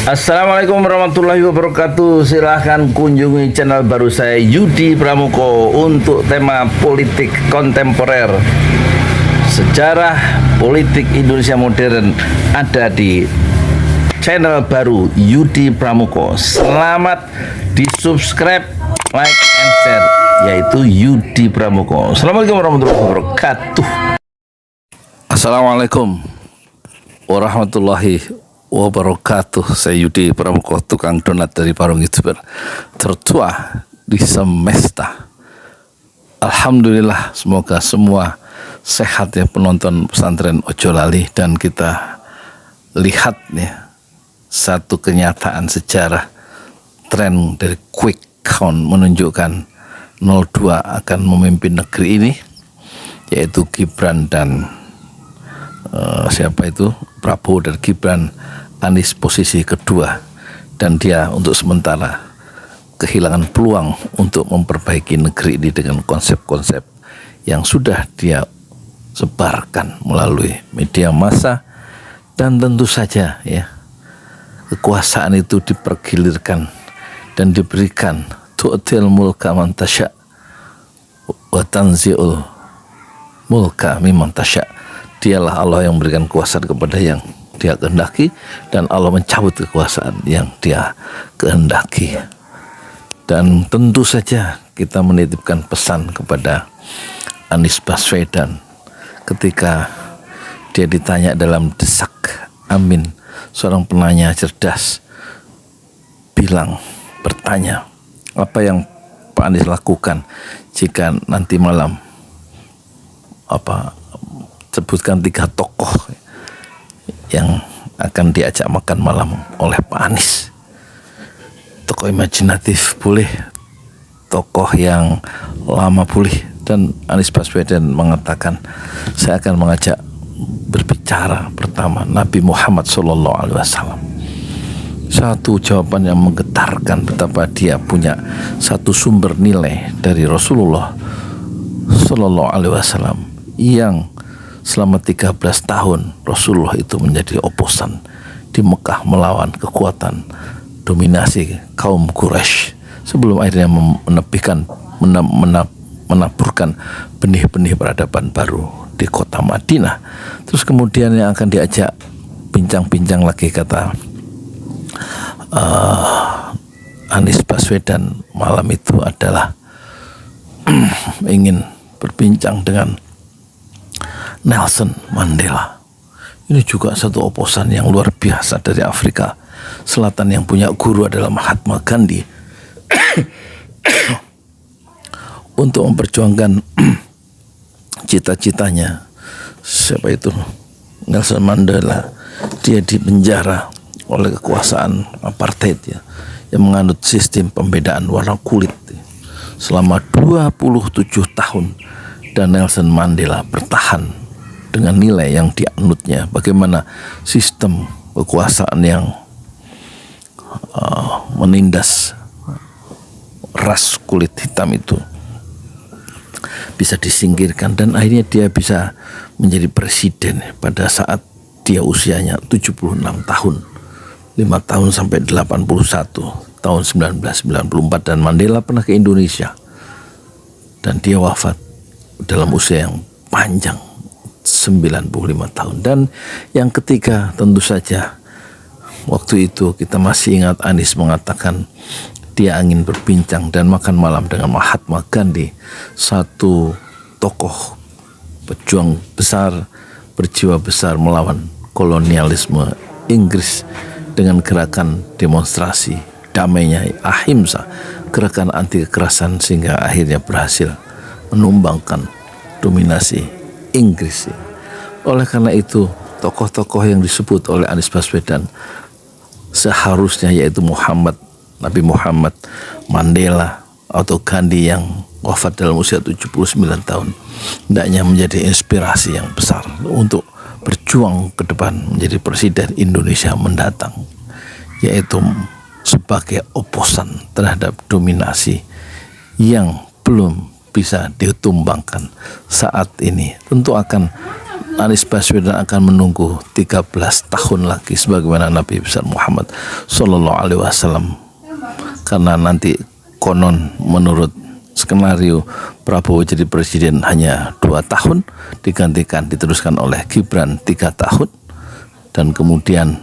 Assalamualaikum warahmatullahi wabarakatuh. Silahkan kunjungi channel baru saya, Yudi Pramuko, untuk tema politik kontemporer. Sejarah politik Indonesia modern ada di channel baru Yudi Pramuko. Selamat di subscribe, like, and share, yaitu Yudi Pramuko. Assalamualaikum warahmatullahi wabarakatuh. Assalamualaikum warahmatullahi wabarakatuh. Saya Yudi Pramuko, tukang donat dari Parung YouTuber tertua di semesta. Alhamdulillah, semoga semua sehat ya penonton pesantren Ojo Lali. Dan kita lihat ya, satu kenyataan sejarah, tren dari quick count menunjukkan 02 akan memimpin negeri ini, yaitu Gibran dan siapa itu, Prabowo dan Gibran. Anies posisi kedua, dan dia untuk sementara kehilangan peluang untuk memperbaiki negeri ini dengan konsep-konsep yang sudah dia sebarkan melalui media massa. Dan tentu saja ya, kekuasaan itu dipergilirkan dan diberikan, tu'til mulka man tasya wa tanzi'ul mulka mimman tasya. Dialah Allah yang memberikan kekuasaan kepada yang dia kehendaki, dan Allah mencabut kekuasaan yang dia kehendaki. Dan tentu saja kita menitipkan pesan kepada Anies Baswedan ketika dia ditanya dalam Desak Amin, seorang penanya cerdas bertanya, apa yang Pak Anies lakukan jika nanti malam sebutkan 3 tokoh yang akan diajak makan malam oleh Pak Anies. Tokoh imajinatif boleh, tokoh yang lama boleh. Dan Anies Baswedan mengatakan, saya akan mengajak berbicara pertama Nabi Muhammad SAW. Satu jawaban yang menggetarkan betapa dia punya satu sumber nilai dari Rasulullah SAW, yang selama 13 tahun Rasulullah itu menjadi oposan di Mekah melawan kekuatan dominasi kaum Quraisy, sebelum akhirnya menaburkan benih-benih peradaban baru di kota Madinah. Terus kemudian yang akan diajak bincang-bincang lagi, kata Anies Baswedan malam itu adalah ingin berbincang dengan Nelson Mandela. Ini juga satu oposan yang luar biasa dari Afrika Selatan yang punya guru adalah Mahatma Gandhi untuk memperjuangkan cita-citanya. Siapa itu? Nelson Mandela. Dia dipenjara oleh kekuasaan apartheid ya, yang menganut sistem pembedaan warna kulit selama 27 tahun. Dan Nelson Mandela bertahan dengan nilai yang dianutnya, bagaimana sistem kekuasaan yang menindas ras kulit hitam itu bisa disingkirkan, dan akhirnya dia bisa menjadi presiden pada saat dia usianya 76 tahun, 5 tahun sampai 81 tahun 1994. Dan Mandela pernah ke Indonesia dan dia wafat dalam usia yang panjang, 95 tahun. Dan yang ketiga, tentu saja waktu itu kita masih ingat Anies mengatakan dia ingin berbincang dan makan malam dengan Mahatma Gandhi, satu tokoh pejuang besar, berjiwa besar melawan kolonialisme Inggris dengan gerakan demonstrasi damainya Ahimsa, gerakan anti kekerasan, sehingga akhirnya berhasil menumbangkan dominasi Inggris. Oleh karena itu, tokoh-tokoh yang disebut oleh Anies Baswedan seharusnya, yaitu Nabi Muhammad, Mandela atau Gandhi yang wafat dalam usia 79 tahun, hendaknya menjadi inspirasi yang besar untuk berjuang ke depan menjadi presiden Indonesia mendatang, yaitu sebagai oposan terhadap dominasi yang belum bisa ditumbangkan saat ini. Tentu akan Anies Baswedan akan menunggu 13 tahun lagi sebagaimana Nabi besar Muhammad Sallallahu Alaihi Wasallam, karena nanti konon menurut skenario Prabowo jadi presiden hanya 2 tahun, digantikan diteruskan oleh Gibran 3 tahun, dan kemudian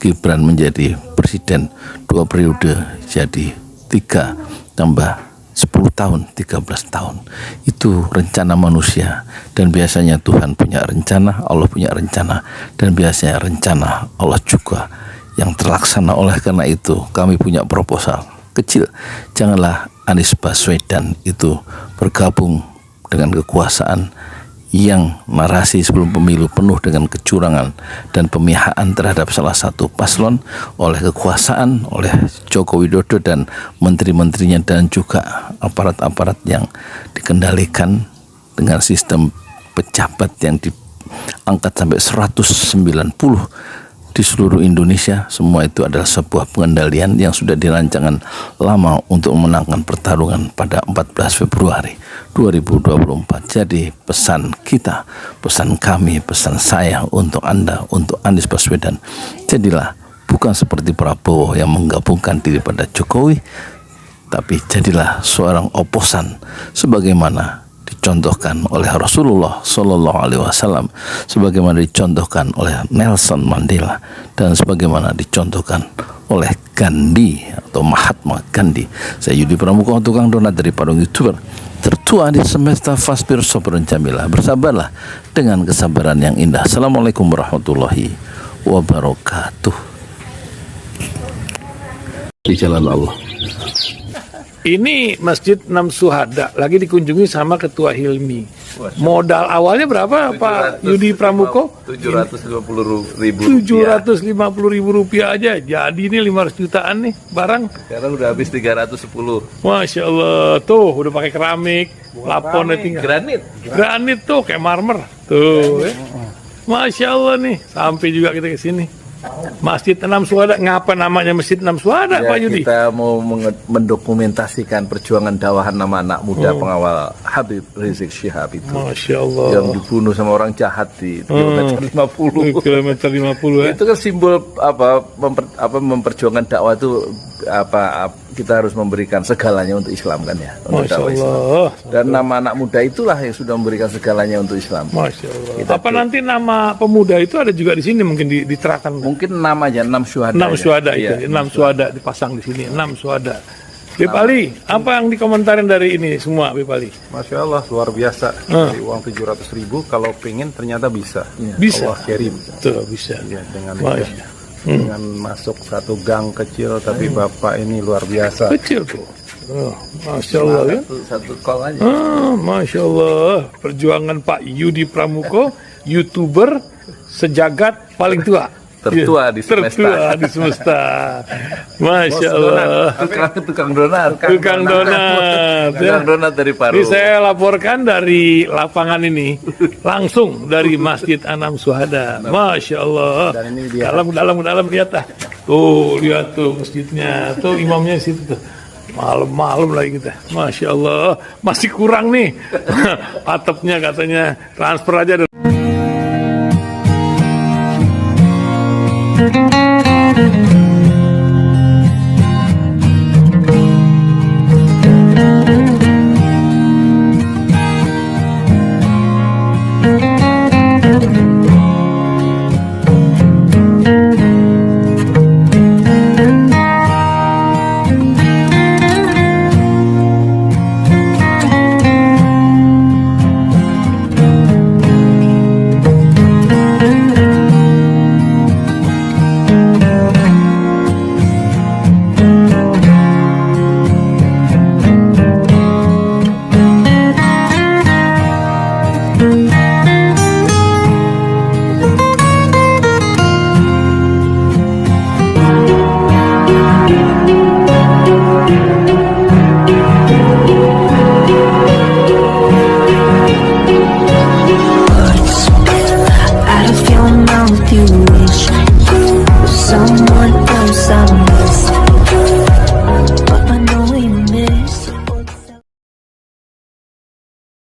Gibran menjadi presiden 2 periode, jadi 3 tambah 10 tahun, 13 tahun. Itu rencana manusia, dan biasanya Tuhan punya rencana, Allah punya rencana, dan biasanya rencana Allah juga yang terlaksana. Oleh karena itu kami punya proposal kecil, janganlah Anies Baswedan itu bergabung dengan kekuasaan yang narasi sebelum pemilu penuh dengan kecurangan dan pemihakan terhadap salah satu paslon oleh kekuasaan, oleh Joko Widodo dan menteri-menterinya, dan juga aparat-aparat yang dikendalikan dengan sistem pejabat yang diangkat sampai 190 di seluruh Indonesia. Semua itu adalah sebuah pengendalian yang sudah dirancangkan lama untuk memenangkan pertarungan pada 14 Februari 2024. Jadi pesan kita, pesan kami, pesan saya untuk Anda, untuk Anies Baswedan, jadilah bukan seperti Prabowo yang menggabungkan diri pada Jokowi, tapi jadilah seorang oposan sebagaimana dicontohkan oleh Rasulullah Sallallahu Alaihi Wasallam, sebagaimana dicontohkan oleh Nelson Mandela, dan sebagaimana dicontohkan oleh Gandhi atau Mahatma Gandhi. Saya Yudi Pramuko, tukang donat dari Parung YouTuber tertua di semesta. Fasbir Sabrun Jamilah, bersabarlah dengan kesabaran yang indah. Assalamualaikum warahmatullahi wabarakatuh. Di jalan Allah. Ini Masjid 6 Syuhada lagi dikunjungi sama Ketua Hilmi. Modal awalnya berapa Pak Yudi Pramuko? 750.000 rupiah aja. Jadi ini 500 jutaan nih barang. Sekarang udah habis 310. Masya Allah, tuh udah pakai keramik, laponnya tinggal. Granit tuh kayak marmer. Tuh, Masya Allah nih, sampai juga kita ke sini. Masjid 6 Syuhada, ngapa namanya Masjid 6 Syuhada, Ya, Pak Yudi? kita mau mendokumentasikan perjuangan dakwahan nama anak muda pengawal Habib Rizik Syihab itu. Masya Allah. Yang dibunuh sama orang jahat di kilometer 50. Kilometer 50 ya. Itu kan simbol memperjuangkan dakwah itu kita harus memberikan segalanya untuk Islam kan ya, untuk Masya dakwah Islam. Allah. Dan nama anak muda itulah yang sudah memberikan segalanya untuk Islam. Masya Allah. Apa nanti nama pemuda itu ada juga di sini mungkin diterahkan? Mungkin namanya 6 Syuhada. 6 Syuhada Iya, itu, 6 Syuhada dipasang di sini, 6 Syuhada. Bip Ali, apa yang dikomentarin dari ini semua, Bip Ali? Masya Allah, luar biasa. Dari uang 700.000, kalau pengen ternyata bisa. Bisa. Allah kirim. Tuh, bisa. Ya, dengan Masya. masuk satu gang kecil, tapi Bapak ini luar biasa. Kecil tuh. Oh, Masya Allah ya. Satu call aja. Masya Allah. Perjuangan Pak Yudi Pramuko, YouTuber sejagat paling tua. Tertua di semesta. Tertua di semesta. Masya Allah. Tukang donat. Tukang donat. Tukang donat dari Parung. Ini saya laporkan dari lapangan ini, langsung dari Masjid 6 Syuhada. Masya Allah. Dan ini dia. Dalam lihat ah. Tuh lihat tuh masjidnya, tuh imamnya di situ tuh. Malam-malam lagi kita. Masya Allah. Masih kurang nih. Atapnya katanya transfer aja.